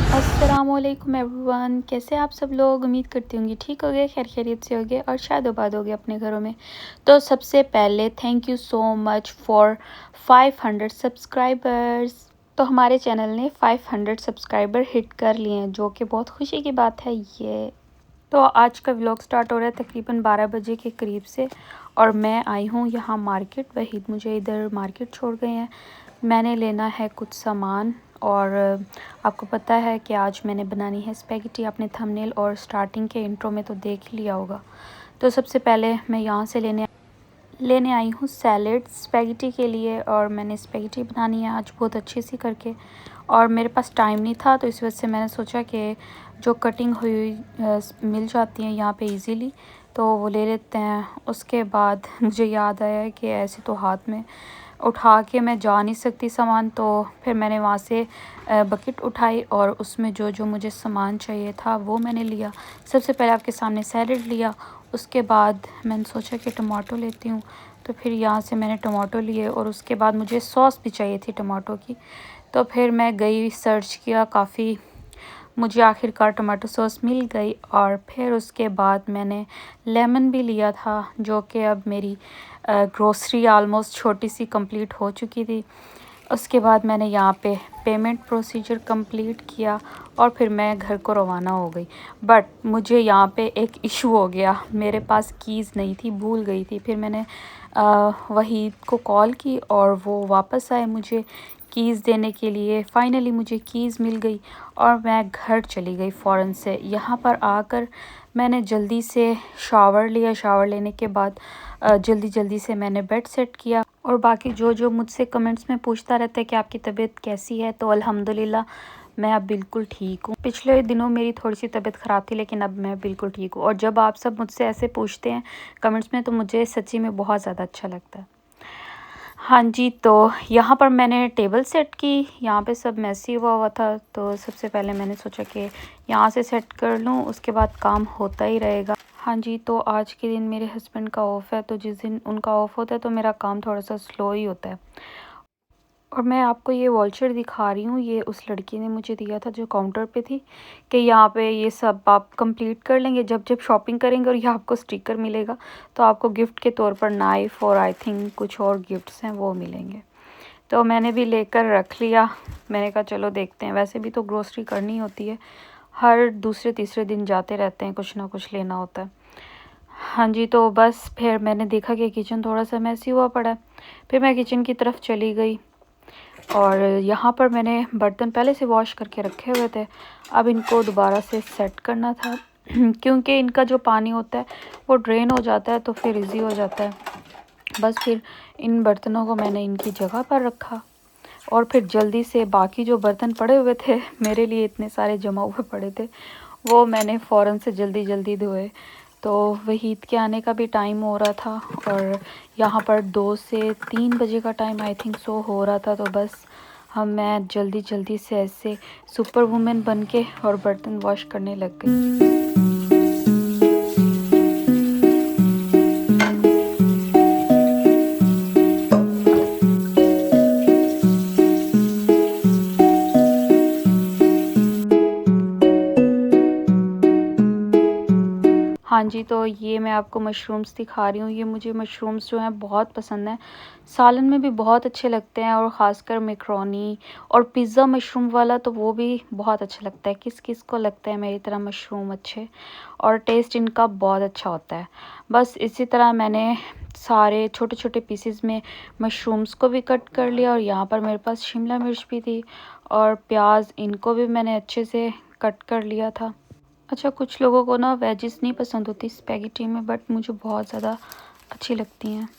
अस्सलामुअलैकुम एवरीवन, कैसे आप सब लोग। उम्मीद करती होंगी ठीक हो गए, खैर खैरियत से हो गए और शायद आबाद हो गए अपने घरों में। तो सबसे पहले thank you so much for 500 subscribers. तो हमारे चैनल ने 500 सब्सक्राइबर हिट कर लिए हैं, जो कि बहुत खुशी की बात है ये। तो आज का व्लॉग स्टार्ट हो रहा है तकरीबन 12 बजे के करीब से, और मैं आई हूँ यहाँ मार्केट। वहीद मुझे इधर मार्केट छोड़ गए हैं। मैंने लेना है कुछ सामान, और आपको पता है कि आज मैंने बनानी है स्पैगेटी। आपने थंबनेल और स्टार्टिंग के इंट्रो में तो देख लिया होगा। तो सबसे पहले मैं यहाँ से लेने आई हूँ सैलेड स्पैगेटी के लिए, और मैंने स्पैगेटी बनानी है आज बहुत अच्छी सी करके। और मेरे पास टाइम नहीं था, तो इस वजह से मैंने सोचा कि जो कटिंग हुई मिल जाती हैं यहाँ पे इजीली, तो वो ले लेते हैं। उसके बाद मुझे याद आया कि ऐसे तो हाथ में उठा के मैं जा नहीं सकती सामान, तो फिर मैंने वहाँ से बकेट उठाई और उसमें जो जो मुझे सामान चाहिए था वो मैंने लिया। सबसे पहले आपके सामने सैलेड लिया, उसके बाद मैंने सोचा कि टमाटो लेती हूँ, तो फिर यहाँ से मैंने टमाटो लिए। और उसके बाद मुझे सॉस भी चाहिए थी टमाटो की, तो फिर मैं गई सर्च किया काफ़ी, मुझे आखिरकार टमाटो सॉस मिल गई। और फिर उसके बाद मैंने लेमन भी लिया था, जो कि अब मेरी ग्रोसरी आलमोस्ट छोटी सी कंप्लीट हो चुकी थी। उसके बाद मैंने यहाँ पे पेमेंट प्रोसीजर कंप्लीट किया और फिर मैं घर को रवाना हो गई। बट मुझे यहाँ पे एक इशू हो गया, मेरे पास कीज़ नहीं थी, भूल गई थी। फिर मैंने वहीद को कॉल की और वो वापस आए मुझे कीज़ देने के लिए। फ़ाइनली मुझे कीज़ मिल गई और मैं घर चली गई फ़ौरन से। यहाँ पर आकर मैंने जल्दी से शावर लिया। शावर लेने के बाद जल्दी से मैंने बेड सेट किया। और बाकी जो जो मुझसे कमेंट्स में पूछता रहता है कि आपकी तबीयत कैसी है, तो अल्हम्दुलिल्लाह मैं अब बिल्कुल ठीक हूँ। पिछले दिनों मेरी थोड़ी सी तबीयत ख़राब थी, लेकिन अब मैं बिल्कुल ठीक हूँ। और जब आप सब मुझसे ऐसे पूछते हैं कमेंट्स में, तो मुझे सच्ची में बहुत ज़्यादा अच्छा लगता है। हाँ जी, तो यहाँ पर मैंने टेबल सेट की। यहाँ पे सब मैसी हुआ था, तो सबसे पहले मैंने सोचा कि यहाँ से सेट कर लूँ, उसके बाद काम होता ही रहेगा। हाँ जी, तो आज के दिन मेरे हस्बैंड का ऑफ़ है, तो जिस दिन उनका ऑफ़ होता है तो मेरा काम थोड़ा सा स्लो ही होता है। और मैं आपको ये वॉलचर दिखा रही हूँ, ये उस लड़की ने मुझे दिया था जो काउंटर पे थी, कि यहाँ पे ये सब आप कंप्लीट कर लेंगे जब जब शॉपिंग करेंगे, और ये आपको स्टिकर मिलेगा, तो आपको गिफ्ट के तौर पर नाइफ़ और आई थिंक कुछ और गिफ्ट्स हैं वो मिलेंगे। तो मैंने भी लेकर रख लिया। मैंने कहा चलो देखते हैं, वैसे भी तो ग्रोसरी करनी होती है, हर दूसरे तीसरे दिन जाते रहते हैं, कुछ ना कुछ लेना होता है। हाँ जी, तो बस फिर मैंने देखा कि किचन थोड़ा सा मैसी हुआ पड़ा है, फिर मैं किचन की तरफ चली गई। और यहाँ पर मैंने बर्तन पहले से वॉश करके रखे हुए थे, अब इनको दोबारा से सेट करना था क्योंकि इनका जो पानी होता है वो ड्रेन हो जाता है, तो फिर इजी हो जाता है। बस फिर इन बर्तनों को मैंने इनकी जगह पर रखा, और फिर जल्दी से बाकी जो बर्तन पड़े हुए थे, मेरे लिए इतने सारे जमा हुए पड़े थे, वो मैंने फ़ौरन से जल्दी धोए। तो वहीद के आने का भी टाइम हो रहा था, और यहाँ पर 2 से 3 बजे का टाइम आई थिंक सो हो रहा था। तो बस मैं जल्दी से ऐसे सुपर वुमेन बन के और बर्तन वॉश करने लग गई। हाँ जी, तो ये मैं आपको मशरूम्स दिखा रही हूँ। ये मुझे मशरूम्स जो हैं बहुत पसंद हैं, सालन में भी बहुत अच्छे लगते हैं, और ख़ासकर मैकरोनी और पिज़्ज़ा मशरूम वाला तो वो भी बहुत अच्छा लगता है। किस किस को लगता है मेरी तरह मशरूम अच्छे, और टेस्ट इनका बहुत अच्छा होता है। बस इसी तरह मैंने सारे छोटे छोटे पीसेस में मशरूम्स को भी कट कर लिया, और यहाँ पर मेरे पास शिमला मिर्च भी थी और प्याज, इनको भी मैंने अच्छे से कट कर लिया था। अच्छा, कुछ लोगों को ना वेजिस नहीं पसंद होती स्पैगेटी में, बट मुझे बहुत ज़्यादा अच्छी लगती हैं।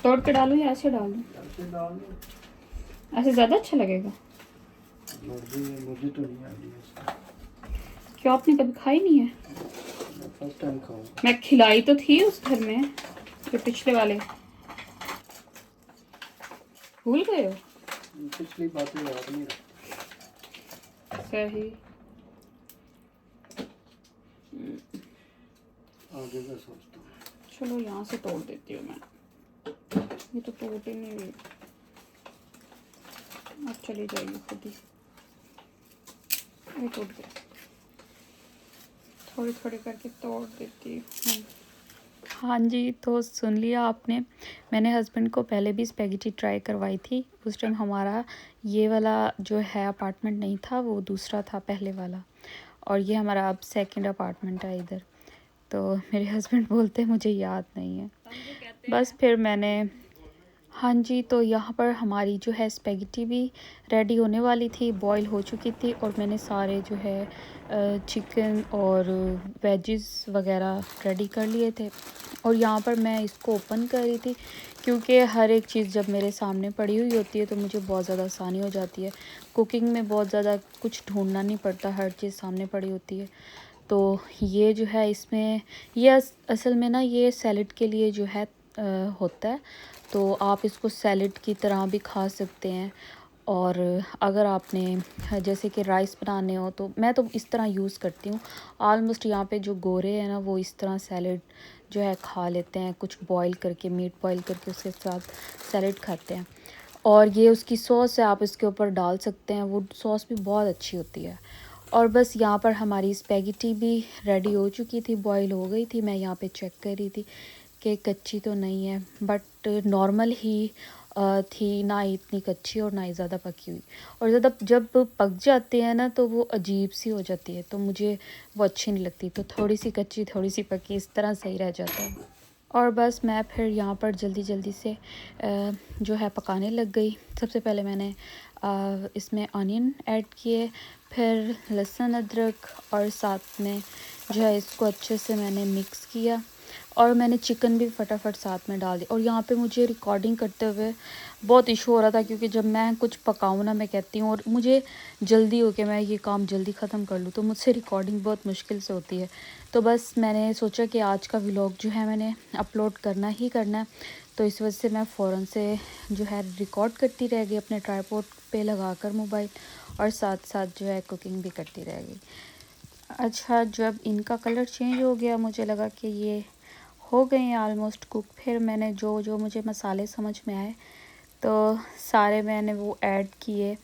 तोड़ के डालूं या ऐसे डालूं? ऐसे ज़्यादा अच्छा लगेगा। मुझे तो नहीं आ रही। क्यों, आपने कभी खाई नहीं है? फर्स्ट टाइम खाऊंगा। मैं खिलाई तो थी उस घर में, जो पिछले वाले। भूल गए हो? पिछली बातें याद नहीं रखता। सही। आगे का सोचता हूँ। चलो यहाँ से तोड़ देती हूँ मैं, ये तो तोड़ ही नहीं रही। अब चली जाएगी खुद ही। ये टूट गया, थोड़ी थोड़ी करके तोड़ देती हूँ। हाँ जी, तो सुन लिया आपने, मैंने हस्बैंड को पहले भी स्पेगेटी ट्राई करवाई थी। उस टाइम हमारा ये वाला जो है अपार्टमेंट नहीं था, वो दूसरा था पहले वाला, और ये हमारा अब सेकंड अपार्टमेंट है इधर। तो मेरे हस्बैंड बोलते हैं मुझे याद नहीं है, बस फिर मैंने, हाँ जी, तो यहाँ पर हमारी जो है स्पेगेटी भी रेडी होने वाली थी, बॉईल हो चुकी थी, और मैंने सारे जो है चिकन और वेजिस वगैरह रेडी कर लिए थे। और यहाँ पर मैं इसको ओपन कर रही थी, क्योंकि हर एक चीज़ जब मेरे सामने पड़ी हुई होती है तो मुझे बहुत ज़्यादा आसानी हो जाती है। कुकिंग में बहुत ज़्यादा कुछ ढूंढना नहीं पड़ता, हर चीज़ सामने पड़ी होती है। तो ये जो है इसमें, ये असल में ना ये सैलेड के लिए जो है होता है, तो आप इसको सैलेड की तरह भी खा सकते हैं। और अगर आपने जैसे कि राइस बनाने हो तो मैं तो इस तरह यूज़ करती हूँ। ऑलमोस्ट यहाँ पे जो गोरे हैं ना वो इस तरह सैलेड जो है खा लेते हैं, कुछ बॉईल करके, मीट बॉईल करके उसके साथ सैलेड खाते हैं। और ये उसकी सॉस है, आप इसके ऊपर डाल सकते हैं, वो सॉस भी बहुत अच्छी होती है। और बस यहाँ पर हमारी स्पेगेटी भी रेडी हो चुकी थी, बॉईल हो गई थी। मैं यहाँ पे चेक कर रही थी कि कच्ची तो नहीं है, बट नॉर्मल ही थी, ना इतनी कच्ची और ना ही ज़्यादा पकी हुई। और ज़्यादा जब पक जाते हैं ना तो वो अजीब सी हो जाती है, तो मुझे वो अच्छी नहीं लगती। तो थोड़ी सी कच्ची थोड़ी सी पकी, इस तरह सही रह जाता है। और बस मैं फिर यहाँ पर जल्दी जल्दी से जो है पकाने लग गई। सबसे पहले मैंने इसमें ऑनियन ऐड किए, फिर लहसुन अदरक, और साथ में जो है इसको अच्छे से मैंने मिक्स किया, और मैंने चिकन भी फटाफट साथ में डाल दिया। और यहाँ पे मुझे रिकॉर्डिंग करते हुए बहुत इशू हो रहा था, क्योंकि जब मैं कुछ पकाऊँ ना, मैं कहती हूँ और मुझे जल्दी हो के मैं ये काम जल्दी ख़त्म कर लूँ, तो मुझसे रिकॉर्डिंग बहुत मुश्किल से होती है। तो बस मैंने सोचा कि आज का व्लॉग जो है मैंने अपलोड करना ही करना है, तो इस वजह से मैं फ़ौरन से जो है रिकॉर्ड करती रह गई अपने ट्राइपॉड पे लगा कर मोबाइल, और साथ साथ जो है कुकिंग भी करती रह गई। अच्छा, जब इनका कलर चेंज हो गया, मुझे लगा कि ये हो गए हैं ऑलमोस्ट कुक, फिर मैंने जो जो मुझे मसाले समझ में आए तो सारे मैंने वो ऐड किए।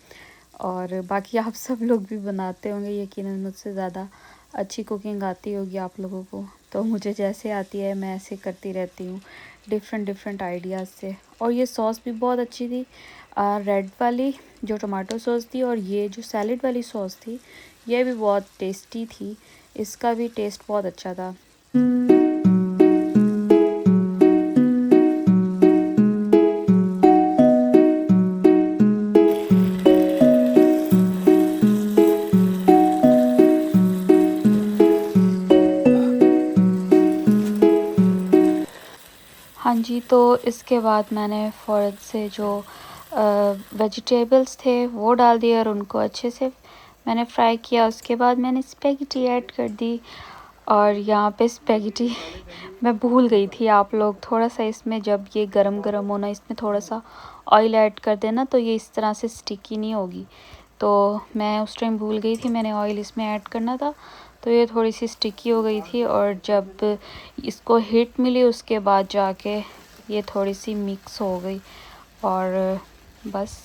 और बाकी आप सब लोग भी बनाते होंगे, यकीनन मुझसे ज़्यादा अच्छी कुकिंग आती होगी आप लोगों को। तो मुझे जैसे आती है मैं ऐसे करती रहती हूँ, डिफरेंट डिफरेंट आइडियाज़ से। और ये सॉस भी बहुत अच्छी थी, रेड वाली जो टमाटो सॉस थी, और ये जो सैलेड वाली सॉस थी ये भी बहुत टेस्टी थी, इसका भी टेस्ट बहुत अच्छा था। हाँ जी, तो इसके बाद मैंने फ़ौरन से जो वेजिटेबल्स थे वो डाल दिए और उनको अच्छे से मैंने फ्राई किया। उसके बाद मैंने स्पेगेटी ऐड कर दी, और यहाँ पे स्पेगेटी मैं भूल गई थी, आप लोग थोड़ा सा इसमें जब ये गरम गरम होना, इसमें थोड़ा सा ऑयल ऐड कर देना तो ये इस तरह से स्टिकी नहीं होगी। तो मैं उस टाइम भूल गई थी, मैंने ऑयल इसमें ऐड करना था, तो ये थोड़ी सी स्टिकी हो गई थी। और जब इसको हीट मिली उसके बाद जाके ये थोड़ी सी मिक्स हो गई, और बस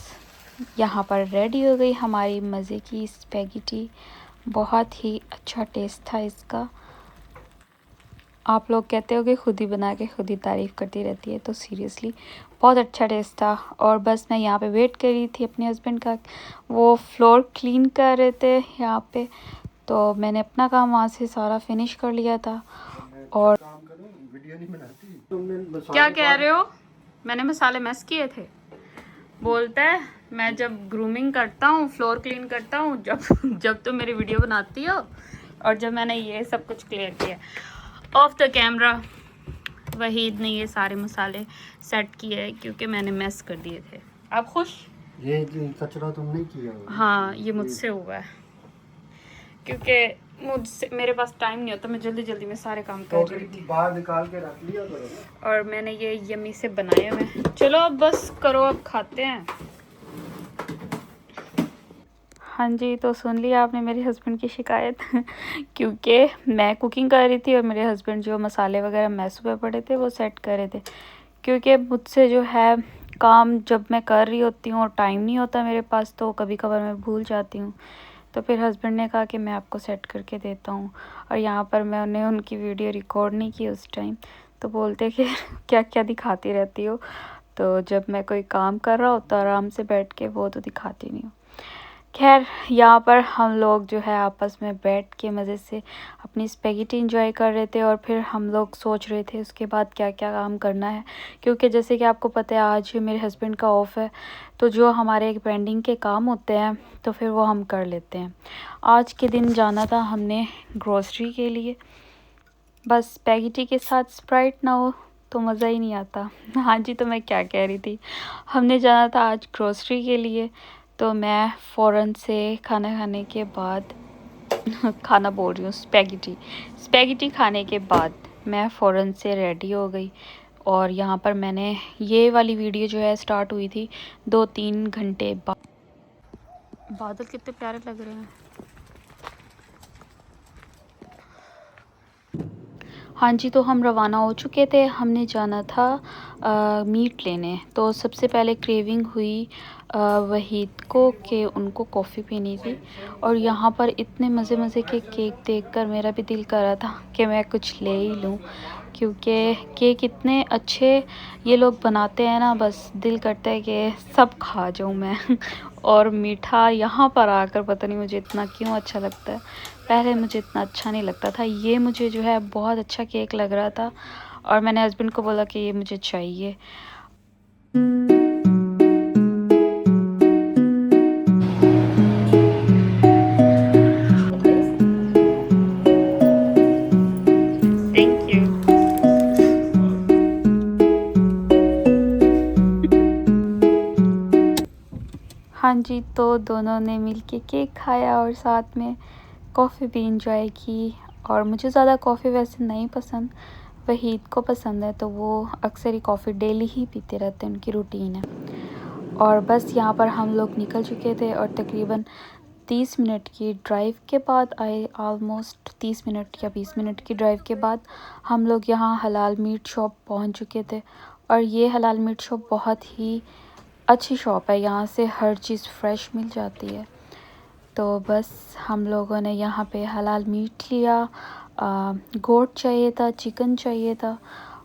यहाँ पर रेडी हो गई हमारी मज़े की स्पेगेटी। बहुत ही अच्छा टेस्ट था इसका। आप लोग कहते हो कि खुद ही बना के खुद ही तारीफ़ करती रहती है, तो सीरियसली बहुत अच्छा टेस्ट था। और बस मैं यहाँ पे वेट कर रही थी अपने हस्बैंड का, वो फ्लोर क्लीन कर रहे थे यहाँ पे, तो मैंने अपना काम वहाँ से सारा फिनिश कर लिया था। और क्या कह रहे हो? मैंने मसाले मैस किए थे, बोलता है मैं जब ग्रूमिंग करता हूँ, फ्लोर क्लीन करता हूँ, जब तुम मेरी वीडियो बनाती हो, और जब मैंने ये सब कुछ क्लियर किया ऑफ द कैमरा, वहीद ने ये सारे मसाले सेट किए क्योंकि मैंने मैस कर दिए थे। आप खुश? ये कचरा तुमने किया? हाँ, ये मुझसे हुआ है, क्योंकि मुझसे, मेरे पास टाइम नहीं होता, मैं जल्दी जल्दी में सारे काम कर रही थी, बाहर निकाल के रख लिया करो। और मैंने ये यम्मी से बनाए हुए। चलो अब बस करो, अब खाते हैं। हाँ जी, तो सुन लिया आपने मेरे हस्बैंड की शिकायत क्योंकि मैं कुकिंग कर रही थी और मेरे हस्बैंड जो मसाले वगैरह मैस हुए पड़े थे वो सेट कर रहे थे। क्योंकि मुझसे जो है काम जब मैं कर रही होती हूँ और टाइम नहीं होता मेरे पास, तो कभी कभार मैं भूल जाती हूँ। तो फिर हस्बैंड ने कहा कि मैं आपको सेट करके देता हूँ। और यहाँ पर मैं उन्हें उनकी वीडियो रिकॉर्ड नहीं की उस टाइम, तो बोलते कि क्या क्या दिखाती रहती हो। तो जब मैं कोई काम कर रहा होता आराम से बैठ के, वो तो दिखाती नहीं हूँ। खैर, यहाँ पर हम लोग जो है आपस में बैठ के मज़े से अपनी स्पेगेटी इंजॉय कर रहे थे। और फिर हम लोग सोच रहे थे उसके बाद क्या क्या काम करना है, क्योंकि जैसे कि आपको पता है आज मेरे हस्बैंड का ऑफ है, तो जो हमारे एक पेंडिंग के काम होते हैं तो फिर वो हम कर लेते हैं। आज के दिन जाना था हमने ग्रोसरी के लिए। बस स्पेगेटी के साथ स्प्राइट ना हो तो मज़ा ही नहीं आता। हाँ जी, तो मैं क्या कह रही थी, हमने जाना था आज ग्रोसरी के लिए। तो मैं फ़ौरन से खाना खाने के बाद खाना बोल रही हूँ, स्पेगेटी खाने के बाद मैं फ़ौरन से रेडी हो गई। और यहाँ पर मैंने ये वाली वीडियो जो है स्टार्ट हुई थी 2-3 घंटे बाद। बादल कितने प्यारे लग रहे हैं। हाँ जी, तो हम रवाना हो चुके थे। हमने जाना था मीट लेने। तो सबसे पहले क्रेविंग हुई वहीद को कि उनको कॉफ़ी पीनी थी। और यहाँ पर इतने मज़े मज़े के केक देखकर मेरा भी दिल कर रहा था कि मैं कुछ ले ही लूँ, क्योंकि केक इतने अच्छे ये लोग बनाते हैं ना, बस दिल करता है कि सब खा जाऊँ मैं। और मीठा यहाँ पर आकर पता नहीं मुझे इतना क्यों अच्छा लगता है। पहले मुझे इतना अच्छा नहीं लगता था। ये मुझे जो है बहुत अच्छा केक लग रहा था और मैंने हस्बैंड को बोला कि ये मुझे चाहिए। Thank you. हाँ जी, तो दोनों ने मिलके केक खाया और साथ में कॉफ़ी भी इंजॉय की। और मुझे ज़्यादा कॉफ़ी वैसे नहीं पसंद, वहीद को पसंद है, तो वो अक्सर ही कॉफ़ी डेली ही पीते रहते हैं, उनकी रूटीन है। और बस यहाँ पर हम लोग निकल चुके थे और तकरीबन 30 मिनट की ड्राइव के बाद ऑलमोस्ट 30 मिनट या 20 मिनट की ड्राइव के बाद हम लोग यहाँ हलाल मीट शॉप पहुँच चुके थे। और ये हलाल मीट शॉप बहुत ही अच्छी शॉप है, यहाँ से हर चीज़ फ्रेश मिल जाती है। तो बस हम लोगों ने यहाँ पे हलाल मीट लिया, गोट चाहिए था, चिकन चाहिए था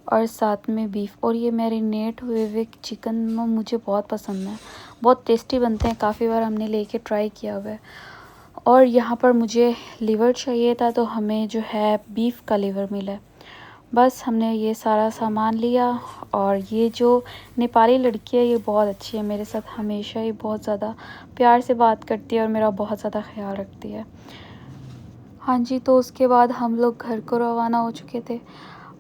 और साथ में बीफ। और ये मैरिनेट हुए चिकन मुझे बहुत पसंद है, बहुत टेस्टी बनते हैं, काफ़ी बार हमने लेके ट्राई किया हुआ है। और यहाँ पर मुझे लिवर चाहिए था, तो हमें जो है बीफ का लिवर मिला। बस हमने ये सारा सामान लिया। और ये जो नेपाली लड़की है ये बहुत अच्छी है, मेरे साथ हमेशा ही बहुत ज़्यादा प्यार से बात करती है और मेरा बहुत ज़्यादा ख्याल रखती है। हाँ जी, तो उसके बाद हम लोग घर को रवाना हो चुके थे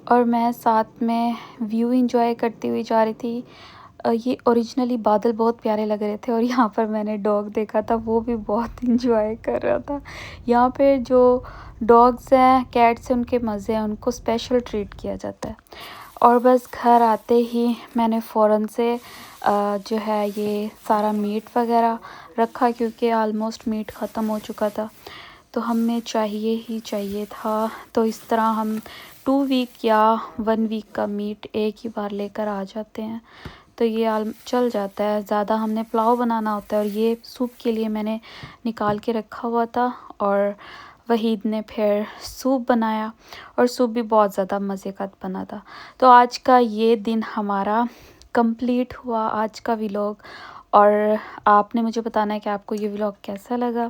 और मैं साथ में व्यू एंजॉय करती हुई जा रही थी। ये ओरिजिनली बादल बहुत प्यारे लग रहे थे और यहाँ पर मैंने डॉग देखा था, वो भी बहुत इंजॉय कर रहा था। यहाँ पे जो डॉग्स हैं, कैट्स हैं, उनके मज़े हैं, उनको स्पेशल ट्रीट किया जाता है। और बस घर आते ही मैंने फ़ौरन से जो है ये सारा मीट वगैरह रखा, क्योंकि आलमोस्ट मीट ख़त्म हो चुका था, तो हमें चाहिए ही चाहिए था। तो इस तरह हम 2 वीक या 1 वीक का मीट एक ही बार लेकर आ जाते हैं, तो ये चल जाता है। ज़्यादा हमने पुलाव बनाना होता है और ये सूप के लिए मैंने निकाल के रखा हुआ था। और वहीद ने फिर सूप बनाया और सूप भी बहुत ज़्यादा मज़े का बना था। तो आज का ये दिन हमारा कंप्लीट हुआ, आज का व्लॉग। और आपने मुझे बताना है कि आपको ये व्लॉग कैसा लगा।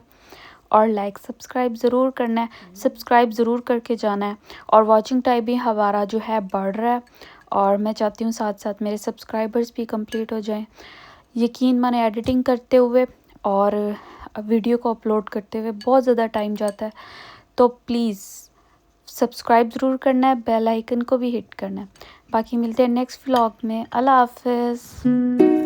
और लाइक सब्सक्राइब ज़रूर करना है, सब्सक्राइब ज़रूर करके जाना है। और वॉचिंग टाइम भी हमारा जो है बढ़ रहा है और मैं चाहती हूँ साथ साथ मेरे सब्सक्राइबर्स भी कंप्लीट हो जाएं। यकीन माने एडिटिंग करते हुए और वीडियो को अपलोड करते हुए बहुत ज़्यादा टाइम जाता है, तो प्लीज़ सब्सक्राइब ज़रूर करना है, बेल आइकन को भी हिट करना है। बाकी मिलते हैं नेक्स्ट व्लॉग में। अल्लाह हाफ़िज़।